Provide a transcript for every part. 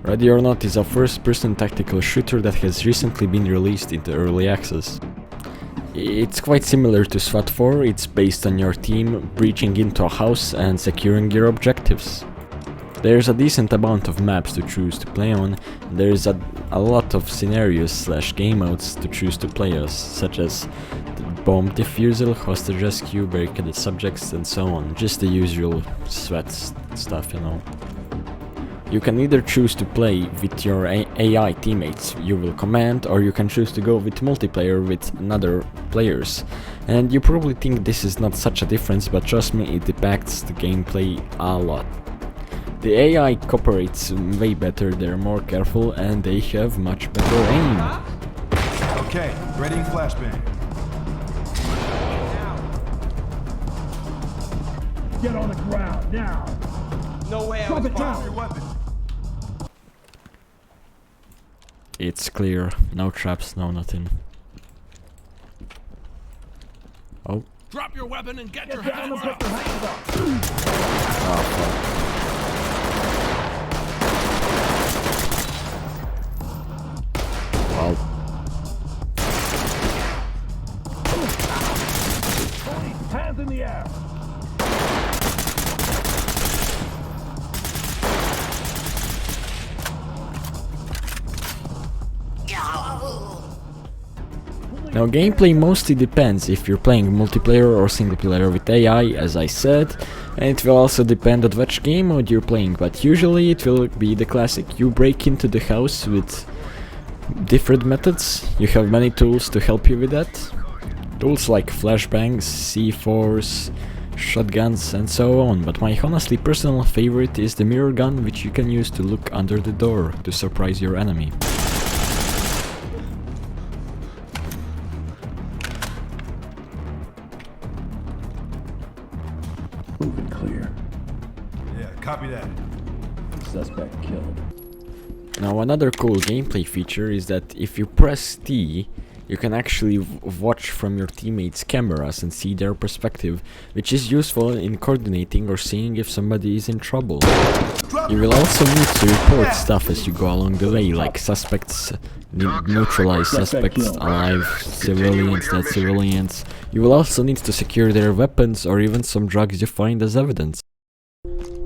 Ready or Not is a first-person tactical shooter that has recently been released into early access. It's quite similar to SWAT 4, it's based on your team breaching into a house and securing your objectives. There's a decent amount of maps to choose to play on, and there's a lot of scenarios / game modes to choose to play as, such as bomb defusal, hostage rescue, barricaded subjects and so on, just the usual SWAT stuff, you know. You can either choose to play with your AI teammates you will command, or you can choose to go with multiplayer with other players. And you probably think this is not such a difference, but trust me, it impacts the gameplay a lot. The AI cooperates way better, they're more careful, and they have much better aim. Okay, ready flashbang. Get on the ground now. No way I Drop was it down. fine. Your weapon. It's clear, no traps, no nothing. Oh. Drop your weapon and get your Get down hands and up. put your hands up. Oh, fuck. Well, Hands in the air. now gameplay mostly depends if you're playing multiplayer or single player with AI, as I said, and it will also depend on which game mode you're playing, but usually it will be the classic. You break into the house with different methods, you have many tools to help you with that. Tools like flashbangs, C4s, shotguns and so on, but my honestly personal favorite is the mirror gun, which you can use to look under the door to surprise your enemy. Moving clear. Yeah, copy that. Suspect killed. Now another cool gameplay feature is that if you press T, you can actually watch from your teammates' cameras and see their perspective, which is useful in coordinating or seeing if somebody is in trouble. You will also need to report stuff as you go along the way, like suspects, neutralize suspects, alive, civilians, dead civilians. You will also need to secure their weapons or even some drugs you find as evidence.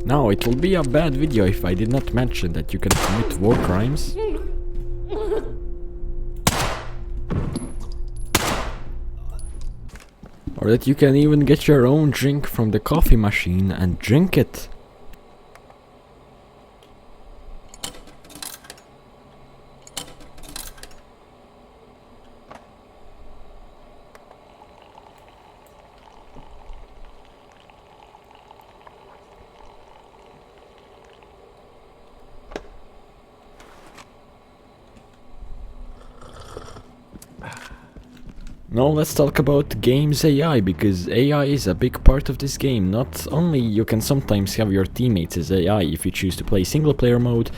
Now, it will be a bad video if I did not mention that you can commit war crimes. Or that you can even get your own drink from the coffee machine and drink it. Now let's talk about games AI, because AI is a big part of this game. Not only you can sometimes have your teammates as AI if you choose to play single player mode,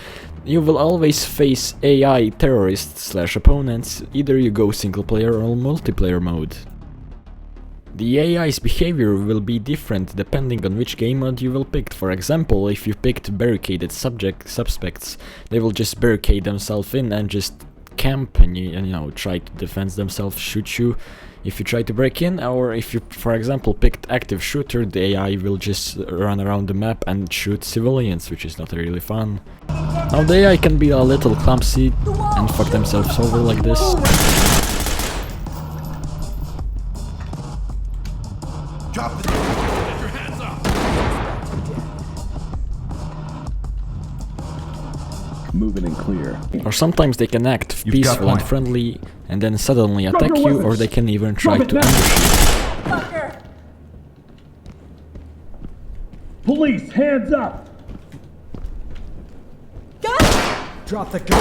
you will always face AI terrorists / opponents, either you go single player or multiplayer mode. The AI's behavior will be different depending on which game mode you will pick. For example, if you picked barricaded suspects, they will just barricade themselves in and just camp and you know, try to defend themselves, shoot you if you try to break in. Or if you, for example, picked active shooter, the AI will just run around the map and shoot civilians, which is not really fun. Now the AI can be a little clumsy and fuck themselves over like this. Drop the. Get your hands up. Moving and clear. Or sometimes they can act You've got peaceful and point. friendly and then suddenly Drop attack your you, or weapons. they can even try Drop it to now. ambush you. Police, hands up! Drop the gun.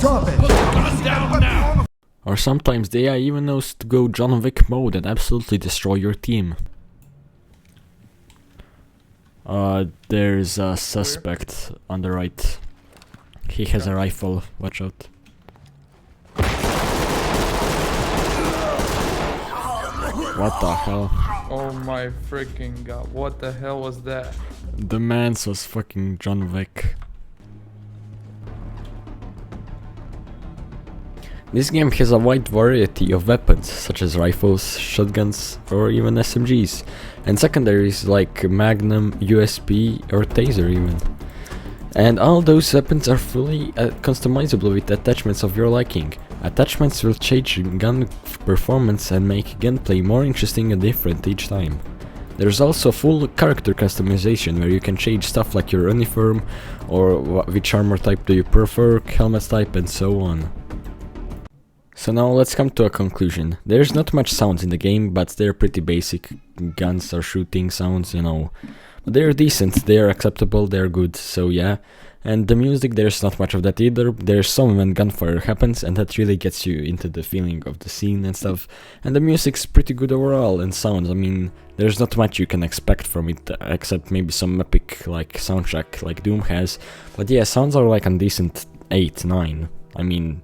Drop it. Guns down now. Or sometimes the AI even knows to go John Wick mode and absolutely destroy your team. There's a suspect on the right. He has a rifle, watch out. What the hell? Oh my freaking god, what the hell was that? The man's was fucking John Wick. This game has a wide variety of weapons, such as rifles, shotguns, or even SMGs, and secondaries like Magnum, USB, or Taser even. And all those weapons are fully customizable with attachments of your liking. Attachments will change gun performance and make gunplay more interesting and different each time. There's also full character customization where you can change stuff like your uniform, or which armor type do you prefer, helmet type, and so on. So now let's come to a conclusion. There's not much sounds in the game, but they're pretty basic guns or shooting sounds, you know. But they're decent, they're acceptable, they're good, so yeah. And the music, there's not much of that either. There's some when gunfire happens, and that really gets you into the feeling of the scene and stuff. And the music's pretty good overall, and sounds, I mean, there's not much you can expect from it, except maybe some epic like soundtrack like Doom has. But yeah, sounds are like a decent 8, 9. I mean,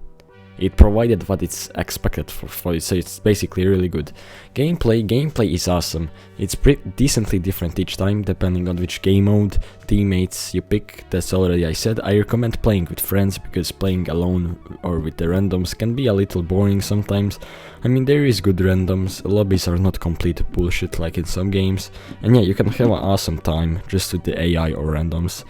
it provided what it's expected for it, so it's basically really good. Gameplay is awesome. It's pretty decently different each time, depending on which game mode, teammates you pick. That's already I said. I recommend playing with friends, because playing alone or with the randoms can be a little boring sometimes. I mean, there is good randoms, lobbies are not complete bullshit like in some games, and yeah, you can have an awesome time just with the AI or randoms.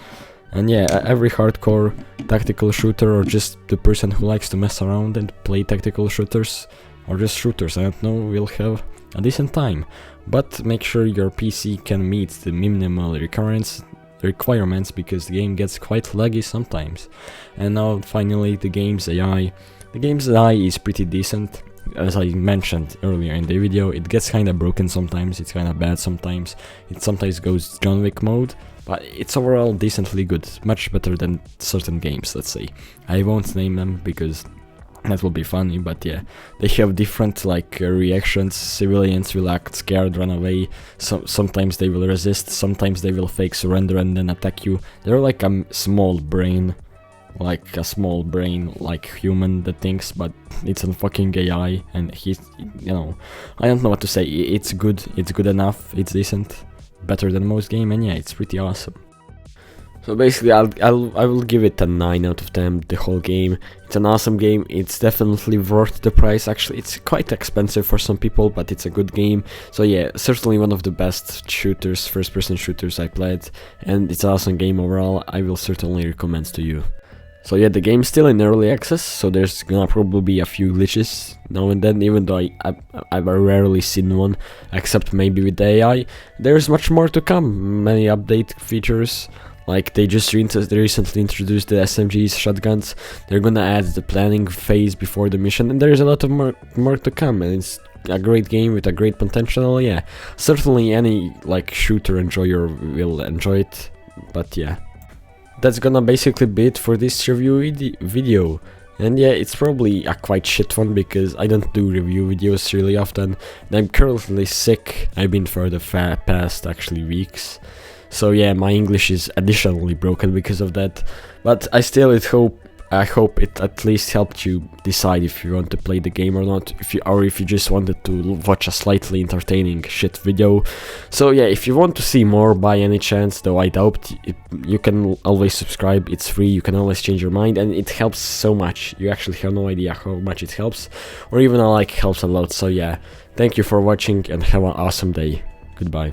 And yeah, every hardcore tactical shooter, or just the person who likes to mess around and play tactical shooters, or just shooters, I don't know, will have a decent time. But make sure your PC can meet the minimal requirements, because the game gets quite laggy sometimes. And now finally, the game's AI. The game's AI is pretty decent. As I mentioned earlier in the video, it gets kinda broken sometimes, it's kinda bad sometimes. It sometimes goes John Wick mode. But it's overall decently good, much better than certain games, let's say. I won't name them because that will be funny, but yeah. They have different like reactions. Civilians will act scared, run away, sometimes they will resist, sometimes they will fake surrender and then attack you. They're like a small brain like human that thinks, but it's a fucking AI, and he's, you know, I don't know what to say. It's good enough, it's decent. Better than most game, and yeah, it's pretty awesome. So basically, I will give it a 9 out of 10, the whole game. It's an awesome game, it's definitely worth the price. Actually, it's quite expensive for some people, but it's a good game. So yeah, certainly one of the best shooters, first-person shooters I played, and it's an awesome game overall. I will certainly recommend to you. So yeah, the game's still in early access, so there's gonna probably be a few glitches now and then, even though I've rarely seen one, except maybe with the AI. There's much more to come, many update features, like they just recently introduced the SMGs, shotguns. They're gonna add the planning phase before the mission, and there's a lot of more to come, and it's a great game with a great potential. Yeah, certainly any like shooter enjoyer will enjoy it, but yeah. That's gonna basically be it for this review video. And yeah, it's probably a quite shit one, because I don't do review videos really often, and I'm currently sick. I've been for the past actually weeks. So yeah, my English is additionally broken because of that. But I hope it at least helped you decide if you want to play the game or not, if you just wanted to watch a slightly entertaining shit video. So yeah, if you want to see more by any chance, though I doubt, you can always subscribe, it's free, you can always change your mind, and it helps so much. You actually have no idea how much it helps, or even a like helps a lot. So yeah, thank you for watching and have an awesome day. Goodbye.